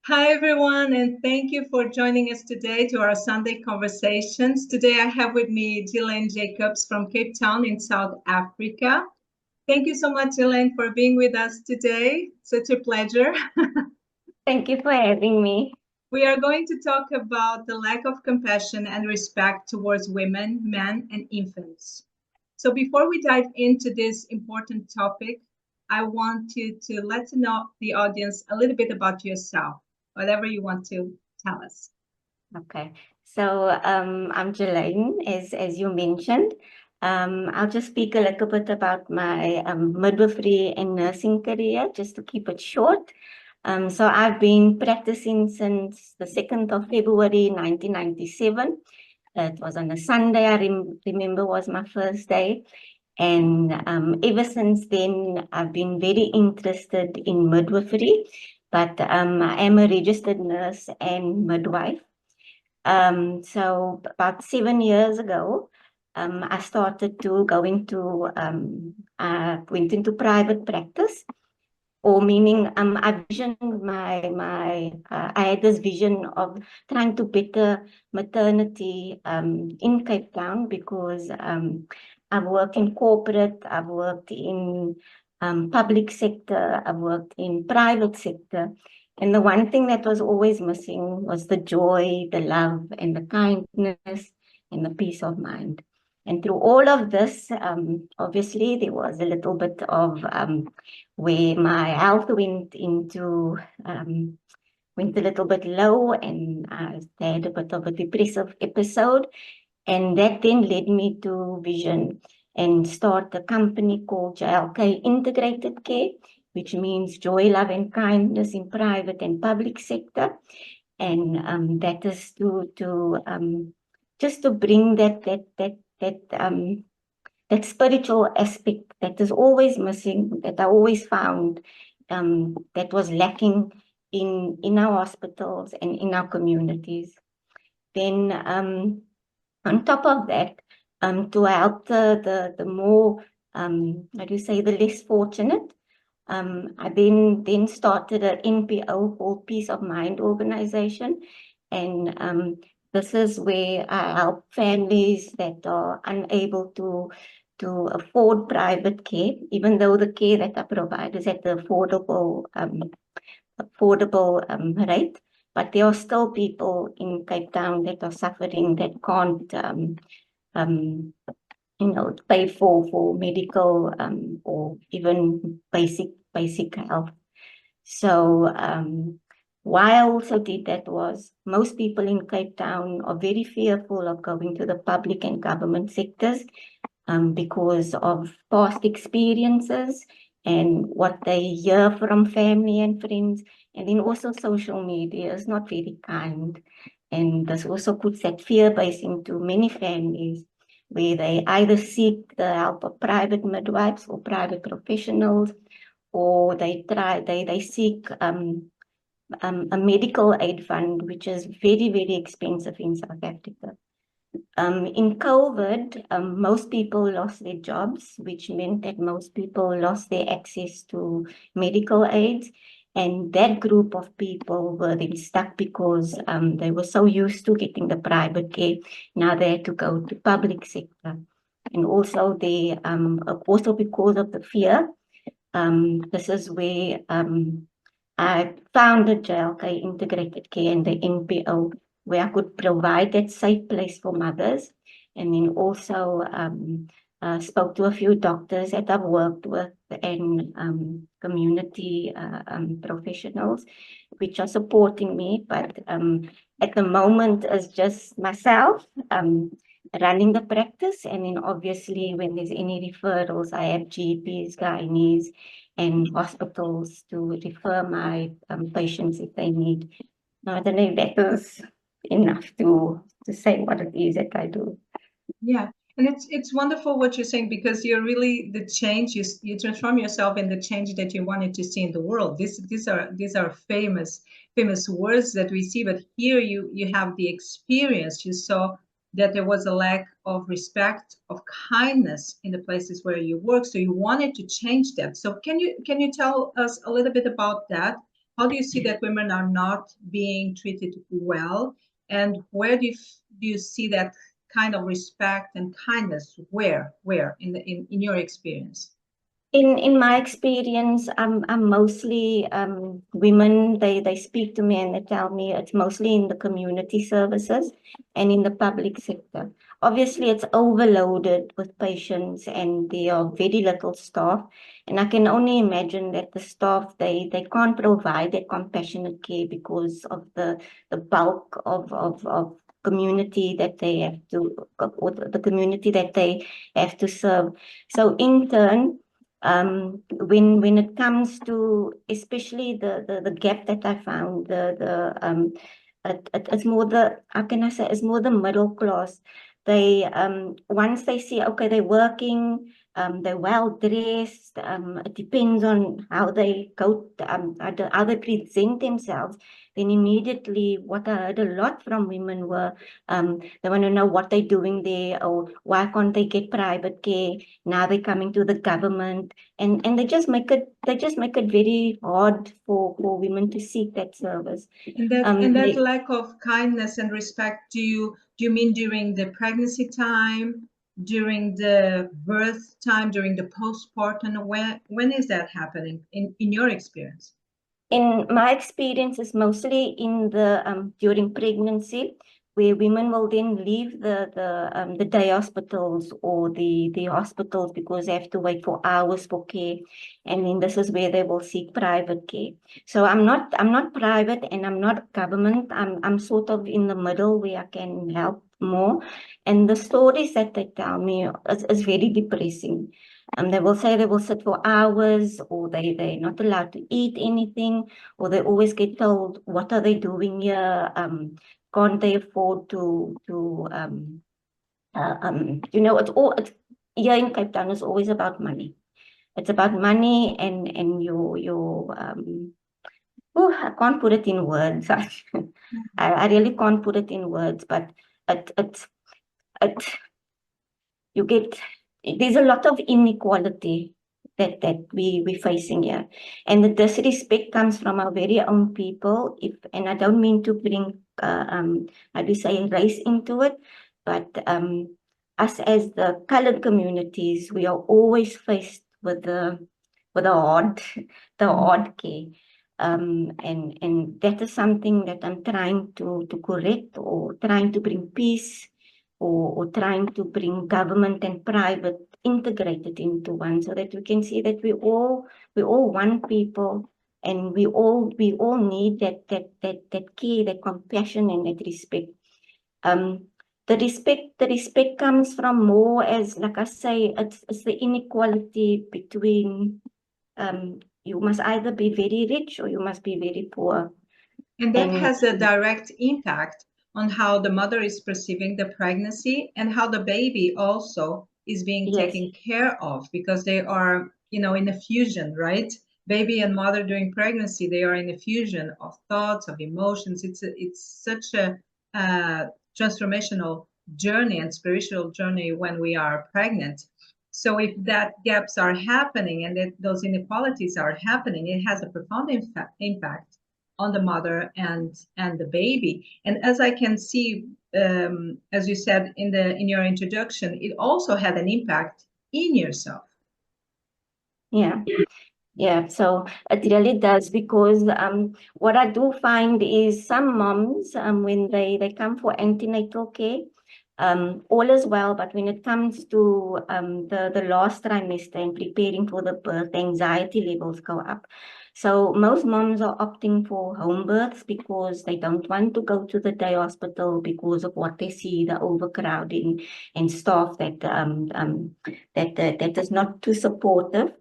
Hi, everyone, and thank you for joining us today to our Sunday conversations. Today, I have with me Jillaine Jacobs from Cape Town in South Africa. Thank you so much, Jillaine, for being with us today. Such a pleasure. Thank you for having me. We are going to talk about the lack of compassion and respect towards women, men, and infants. So, before we dive into this important topic, I want you to let to know the audience a little bit about yourself, whatever you want to tell us. Okay. So I'm Jillaine, as you mentioned. I'll just speak a little bit about my midwifery and nursing career, just to keep it short. So I've been practicing since the 2nd of February, 1997. It was on a Sunday, I remember was my first day. And ever since then, I've been very interested in midwifery, but I am a registered nurse and midwife. So about 7 years ago, I started to go into, went into private practice, or meaning I had this vision of trying to better maternity in Cape Town because I've worked in corporate, I've worked in public sector, I've worked in private sector. And the one thing that was always missing was the joy, the love, and the kindness, and the peace of mind. And through all of this, obviously, there was a little bit of where my health went a little bit low, and I had a bit of a depressive episode. And that then led me to vision and start a company called JLK Integrated Care, which means joy, love, and kindness in private and public sector. And that is to just to bring that spiritual aspect that is always missing, that I always found that was lacking in our hospitals and in our communities. Then on top of that, to help the more how do you say, the less fortunate, I then started an NPO called Peace of Mind organization, and this is where I help families that are unable to afford private care, even though the care that I provide is at the affordable rate. But there are still people in Cape Town that are suffering, that can't pay for medical or even basic health. So why I also did that was most people in Cape Town are very fearful of going to the public and government sectors because of past experiences and what they hear from family and friends. And then also social media is not very kind. And this also puts that fear base into many families where they either seek the help of private midwives or private professionals, or they seek a medical aid fund, which is very, very expensive in South Africa. In COVID, most people lost their jobs, which meant that most people lost their access to medical aids. And that group of people were then stuck because they were so used to getting the private care. Now they had to go to public sector. And also because of the fear, this is where I founded JLK Integrated Care and the NPO, where I could provide that safe place for mothers. And then also spoke to a few doctors that I've worked with and community professionals, which are supporting me. But at the moment, it's just myself running the practice. And then obviously, when there's any referrals, I have GPs, gynaes, and hospitals to refer my patients if they need. I don't know if that is enough to say what it is that I do. Yeah, and it's wonderful what you're saying because you're really the change you transform yourself in the change that you wanted to see in the world. These are famous words that we see, but here you have the experience. You saw that there was a lack of respect, of kindness in the places where you work, so you wanted to change that. So can you tell us a little bit about that? how do you see that women are not being treated well? And where do you see that kind of respect and kindness? Where in your experience? In my experience, I'm mostly women. They speak to me and they tell me it's mostly in the community services and in the public sector. Obviously, it's overloaded with patients and there are very little staff. And I can only imagine that the staff they can't provide that compassionate care because of the bulk of community that they have to, or the community that they have to serve. So in turn, when it comes to especially the gap that I found, it's more the, how can I say, it's more the middle class. They once they see, okay, they're working, they're well dressed, it depends on how they go, how they present themselves, then immediately what I heard a lot from women were they want to know what they're doing there, or why can't they get private care? Now they're coming to the government, and they just make it very hard for women to seek that service. And that They, lack of kindness and respect, do you mean during the pregnancy time, during the birth time, during the postpartum? When is that happening in your experience? in my experience, is mostly in the during pregnancy, where women will then leave the day hospitals or the hospitals because they have to wait for hours for care, and then this is where they will seek private care. So I'm not private and I'm not government. I'm sort of in the middle where I can help more, and the stories that they tell me is very depressing. They will say they will sit for hours, or they're not allowed to eat anything, or they always get told, what are they doing here? Can't they afford it's here in Cape Town, it's always about money. It's about money and I can't put it in words. I really can't put it in words, but it, it, it you get, there's a lot of inequality that we're facing here, and the disrespect comes from our very own people. If and I don't mean to bring how do you say, race into it, but us as the colored communities, we are always faced with the hard the hard care. And that is something that I'm trying to correct, or trying to bring peace, or trying to bring government and private integrated into one, so that we can see that we all one people, and we all need that care, that compassion, and that respect. Um, the respect comes from more, as like I say, it's the inequality between you must either be very rich or you must be very poor. And that And has a direct impact on how the mother is perceiving the pregnancy and how the baby also is being yes, taken care of, because they are, in a fusion, right? Baby and mother during pregnancy, they are in a fusion of thoughts, of emotions. It's such a transformational journey and spiritual journey when we are pregnant. So if that gaps are happening and that those inequalities are happening, it has a profound impact on the mother and the baby. And as I can see, as you said in your introduction, it also had an impact in yourself. yeah. Yeah, so it really does, because what I do find is some moms, when they come for antenatal care, all is well, but when it comes to the last trimester and preparing for the birth, the anxiety levels go up. So most moms are opting for home births because they don't want to go to the day hospital because of what they see, the overcrowding and staff that is not too supportive.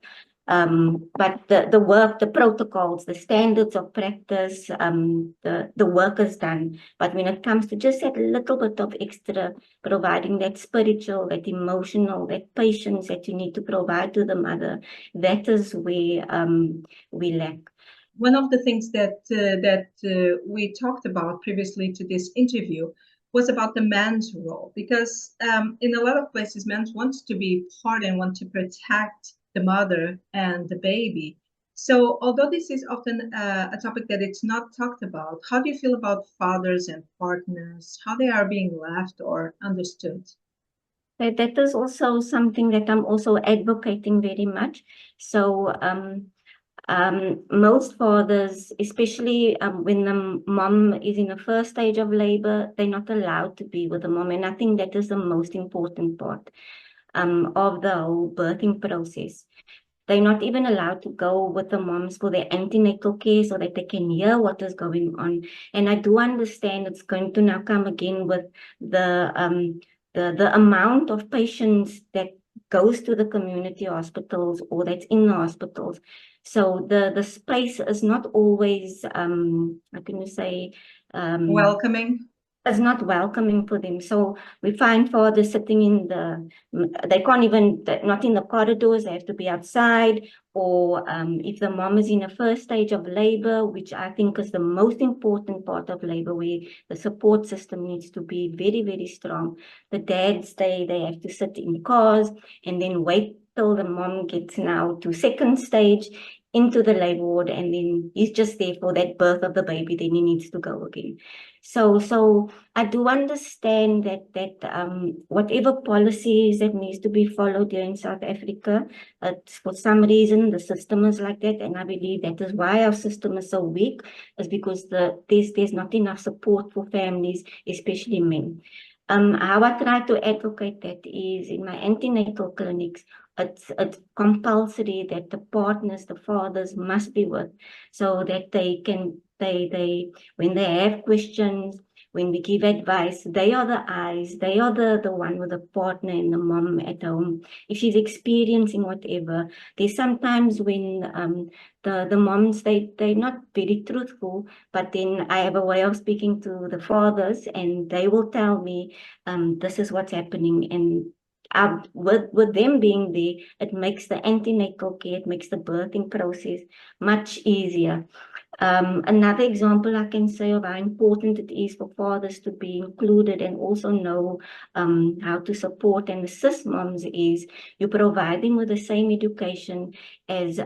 But the work, the protocols, the standards of practice, the work is done. But when it comes to just that little bit of extra, providing that spiritual, that emotional, that patience that you need to provide to the mother, that is where we lack. One of the things that we talked about previously to this interview was about the man's role, because in a lot of places, men want to be part and want to protect the mother and the baby. So, although this is often a topic that it's not talked about, how do you feel about fathers and partners, how they are being left or understood? That is also something that I'm also advocating very much. So most fathers, especially when the mom is in the first stage of labor, they're not allowed to be with the mom. And I think that is the most important part of the whole birthing process. They're not even allowed to go with the moms for their antenatal care so that they can hear what is going on. And I do understand it's going to now come again with the amount of patients that goes to the community hospitals or that's in the hospitals. So the space is not always how can you say Welcoming. is not welcoming for them. So we find fathers sitting in they can't even, not in the corridors, they have to be outside. Or if the mom is in a first stage of labor, which I think is the most important part of labor, where the support system needs to be very, very strong. The dads, they have to sit in cars and then wait till the mom gets now to second stage into the labor ward, and then he's just there for that birth of the baby, then he needs to go again. So I do understand that whatever policies that needs to be followed here in South Africa, for some reason the system is like that, and I believe that is why our system is so weak, is because there's not enough support for families, especially men. How I try to advocate that is in my antenatal clinics, it's compulsory that the partners, the fathers must be with, so that they when they have questions, when we give advice, they are the eyes, they are the one with the partner and the mom at home. If she's experiencing whatever, there's sometimes when the moms, they're not very truthful, but then I have a way of speaking to the fathers and they will tell me this is what's happening. And with them being there, it makes the antenatal care, it makes the birthing process much easier. Another example I can say of how important it is for fathers to be included and also know how to support and assist moms is you provide them with the same education as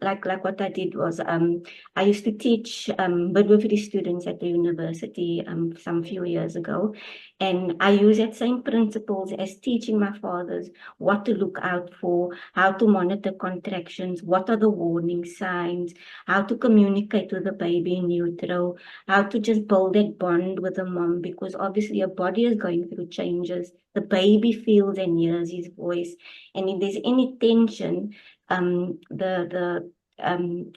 like what I did was I used to teach midwifery students at the university some few years ago, and I use that same principles as teaching my fathers what to look out for, how to monitor contractions, what are the warning signs, how to communicate with the baby in utero, how to just build that bond with the mom, because obviously your body is going through changes. The baby feels and hears his voice, and if there's any tension,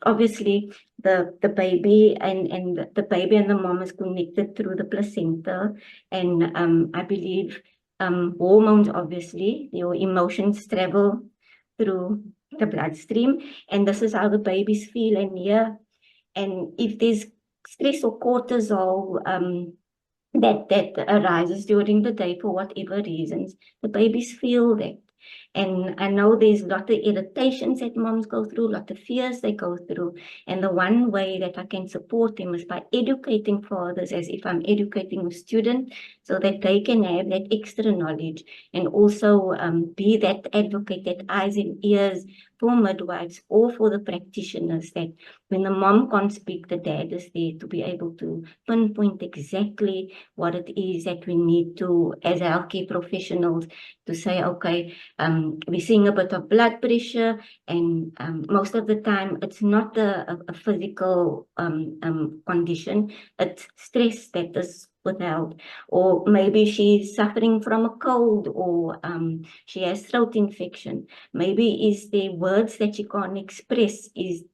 obviously the baby and the baby and the mom is connected through the placenta, and I believe hormones, obviously your emotions travel through the bloodstream, and this is how the babies feel and hear. And if there's stress or cortisol that arises during the day for whatever reasons, the babies feel that. And I know there's a lot of irritations that moms go through, a lot of fears they go through. And the one way that I can support them is by educating fathers as if I'm educating a student, so that they can have that extra knowledge and also be that advocate, that eyes and ears for midwives or for the practitioners, that when the mom can't speak, the dad is there to be able to pinpoint exactly what it is that we need to, as healthcare professionals, to say, okay, we're seeing a bit of blood pressure, and most of the time it's not a physical condition, it's stress that is withheld, or maybe she's suffering from a cold, or she has throat infection. Maybe is there words that she can't express, is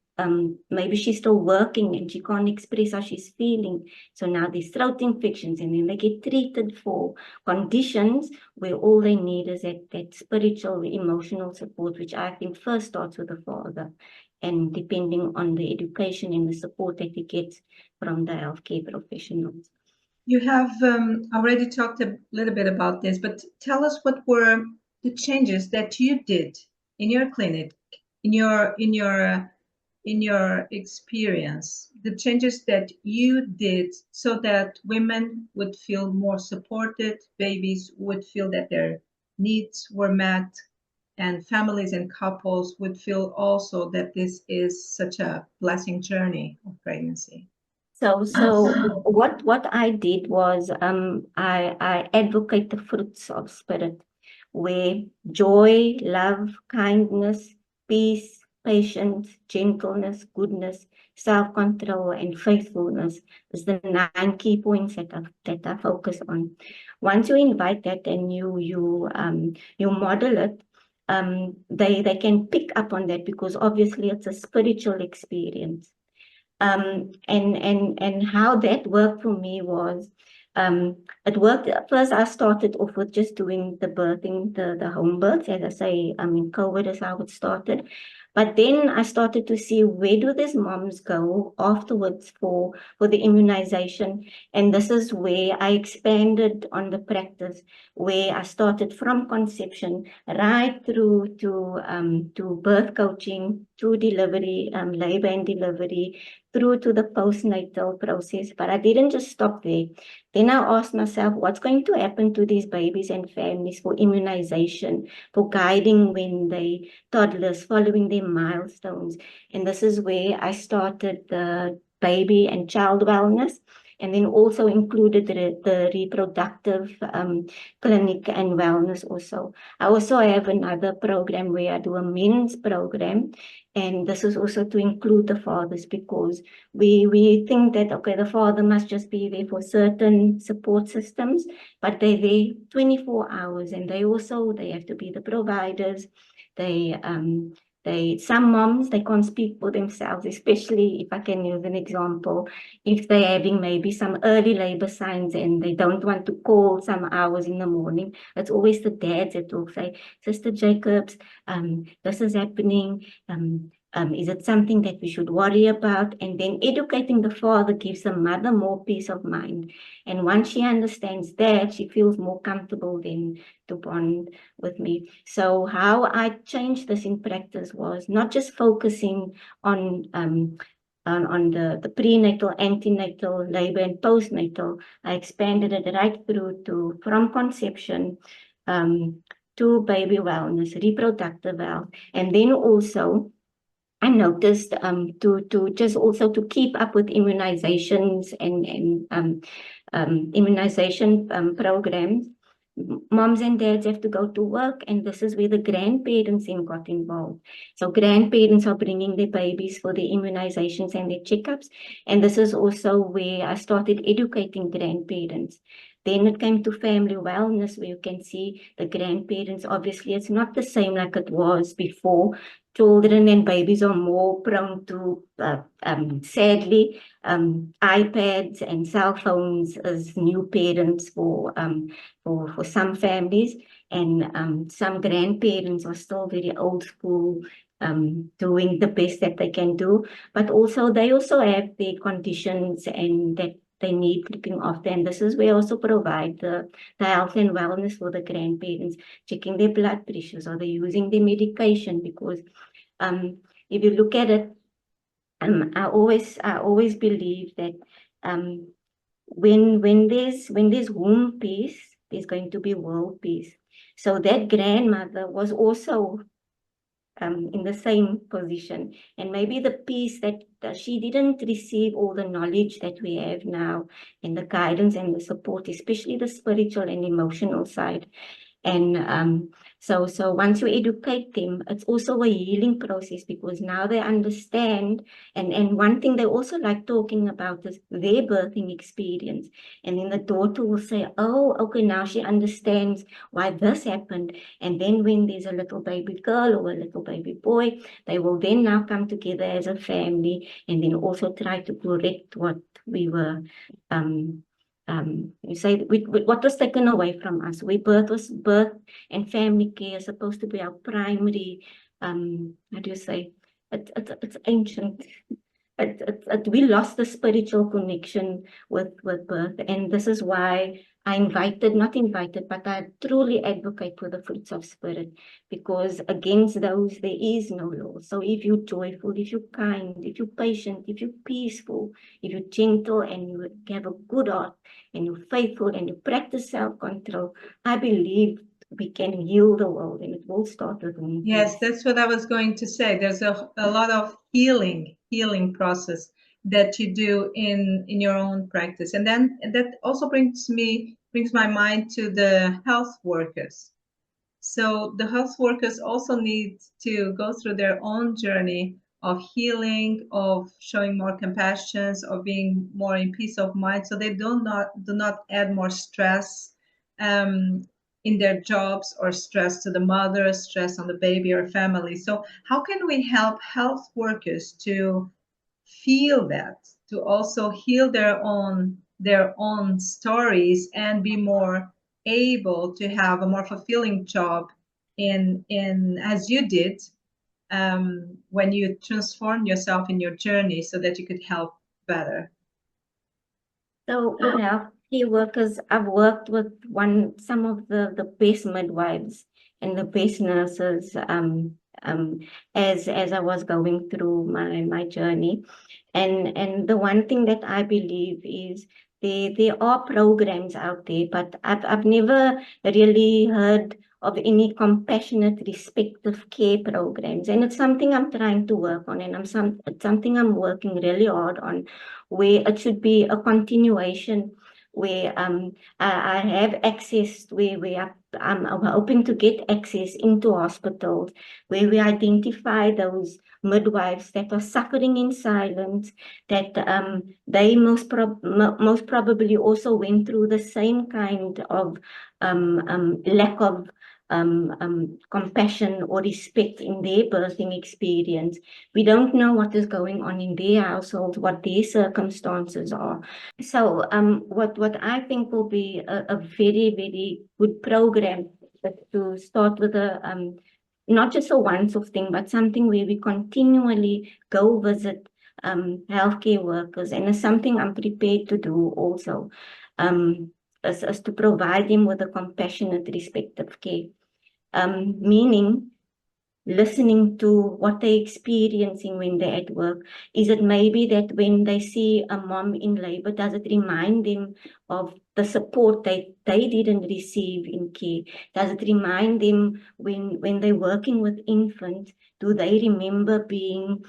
maybe she's still working and she can't express how she's feeling. So now there's throat infections, and then they get treated for conditions where all they need is that spiritual, emotional support, which I think first starts with the father, and depending on the education and the support that he gets from the healthcare professionals. You have already talked a little bit about this, but tell us what were the changes that you did in your clinic, in your experience, the changes that you did so that women would feel more supported, babies would feel that their needs were met, and families and couples would feel also that this is such a blessing journey of pregnancy. So what I did was I advocate the fruits of spirit, where joy, love, kindness, peace, patience, gentleness, goodness, self-control, and faithfulness is the 9 key points that I focus on. Once you invite that and you model it, they can pick up on that, because obviously it's a spiritual experience. And how that worked for me was, it worked. First, I started off with just doing the birthing, the home births. As I say, in COVID is how it started. But then I started to see, where do these moms go afterwards for the immunization? And this is where I expanded on the practice, where I started from conception right through to birth coaching, to delivery, labor and delivery, through to the postnatal process. But I didn't just stop there. Then I asked myself, what's going to happen to these babies and families for immunization, for guiding when they toddlers, following their milestones? And this is where I started the baby and child wellness, and then also included the reproductive clinic and wellness also. I also have another program where I do a men's program, and this is also to include the fathers, because we think that, okay, the father must just be there for certain support systems, but they're there 24 hours, and they have to be the providers. Some moms, they can't speak for themselves, especially if I can use an example, if they're having maybe some early labor signs and they don't want to call some hours in the morning. It's always the dads that will say, Sister Jacobs, this is happening. Is it something that we should worry about? And then educating the father gives the mother more peace of mind. And once she understands that, she feels more comfortable then to bond with me. So how I changed this in practice was not just focusing on the prenatal, antenatal, labor, and postnatal. I expanded it right through to from conception to baby wellness, reproductive health, and then also I noticed to just also to keep up with immunizations and immunization programs. Moms and dads have to go to work, and this is where the grandparents then got involved. So grandparents are bringing their babies for their immunizations and their checkups, and this is also where I started educating grandparents. Then it came to family wellness, where you can see the grandparents. Obviously, it's not the same like it was before. Children and babies are more prone to, sadly, iPads and cell phones as new parents for some families, and some grandparents are still very old school, doing the best that they can do, but also they also have their conditions and that they need looking after, and this is where I also provide the health and wellness for the grandparents, checking their blood pressures, are they using their medication, because if you look at it, I always believe that when there's home peace, there's going to be world peace. So that grandmother was also in the same position, and maybe the peace that she didn't receive all the knowledge that we have now, and the guidance and the support, especially the spiritual and emotional side. And so once you educate them, it's also a healing process, because now they understand. And one thing they also like talking about is their birthing experience. And then the daughter will say, oh, okay, now she understands why this happened. And then when there's a little baby girl or a little baby boy, they will then now come together as a family, and then also try to correct what we were you say what was taken away from us. Birth and family care is supposed to be our primary, how do you say, it's ancient. We lost the spiritual connection with birth, and this is why I not invited, but I truly advocate for the fruits of spirit, because against those there is no law. So if you're joyful, if you're kind, if you're patient, if you're peaceful, if you're gentle, and you have a good heart, and you're faithful, and you practice self-control, I believe we can heal the world, and it will start with one Yes, place. that's what I was going to say. There's a lot of healing process that you do in your own practice. And then that also brings my mind to the health workers. So the health workers also need to go through their own journey of healing, of showing more compassion, of being more in peace of mind, so they do not add more stress um, in their jobs, or stress to the mother, stress on the baby or family. So how can we help health workers to feel that, to also heal their own stories and be more able to have a more fulfilling job in as you did, when you transformed yourself in your journey so that you could help better? So with healthcare workers, I've worked with some of the best midwives and the best nurses as I was going through my journey. And the one thing that I believe is there are programs out there, but I've never really heard of any compassionate, respective care programs. And it's something I'm trying to work on, and it's something I'm working really hard on, where it should be a continuation, where I have access, where I'm hoping to get access into hospitals, where we identify those midwives that are suffering in silence, that they most probably also went through the same kind of lack of compassion or respect in their birthing experience. We don't know what is going on in their households, what their circumstances are. So what I think will be a very, very good program to start with not just a once-off thing, but something where we continually go visit healthcare workers, and it's something I'm prepared to do also, is to provide them with a compassionate, respectful care, meaning listening to what they're experiencing when they're at work. Is it maybe that when they see a mom in labor, does it remind them of the support they didn't receive in care? Does it remind them when they're working with infants, do they remember being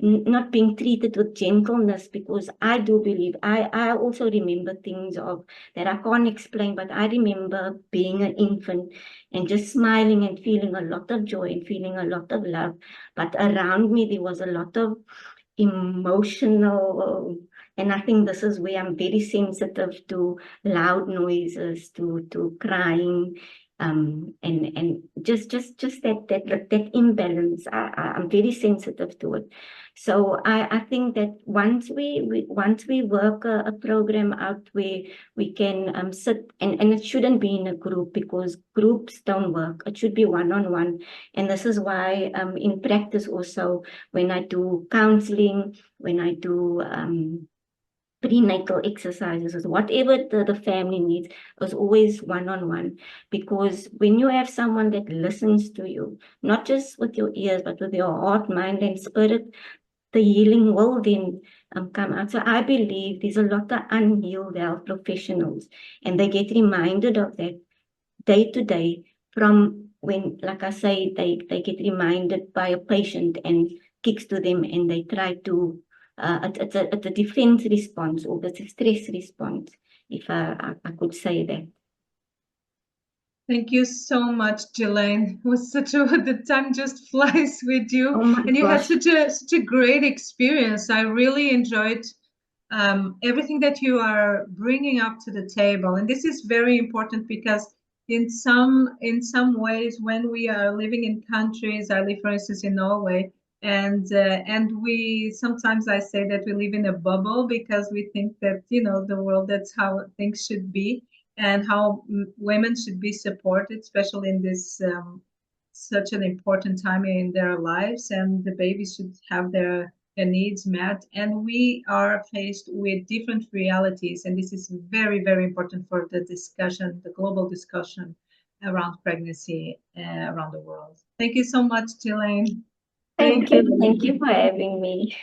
not being treated with gentleness? Because I do believe, I also remember things of that I can't explain, but I remember being an infant and just smiling and feeling a lot of joy and feeling a lot of love. But around me, there was a lot of emotional, and I think this is where I'm very sensitive to loud noises, to crying, and just that imbalance. I'm very sensitive to it. So I think that once we work a program out where we can sit, and it shouldn't be in a group, because groups don't work. It should be one-on-one. And this is why in practice also, when I do counseling, when I do prenatal exercises, whatever the family needs, is always one-on-one. Because when you have someone that listens to you, not just with your ears, but with your heart, mind, and spirit, the healing will then come out. So I believe there's a lot of unhealed health professionals, and they get reminded of that day to day, from when, like I say, they get reminded by a patient and kicks to them, and they try to, it's a defense response, or it's a stress response, if I could say that. Thank you so much, Jillaine. It was the time just flies with you, Oh my and you had gosh. such a great experience. I really enjoyed everything that you are bringing up to the table, and this is very important because in some ways, when we are living in countries, I live, for instance, in Norway, and we sometimes, I say that we live in a bubble because we think that the world, that's how things should be, and how women should be supported, especially in this such an important time in their lives, and the babies should have their needs met. And we are faced with different realities, and this is very, very important for the discussion, the global discussion around pregnancy around the world. Thank you so much, Jillaine. Thank you for having me.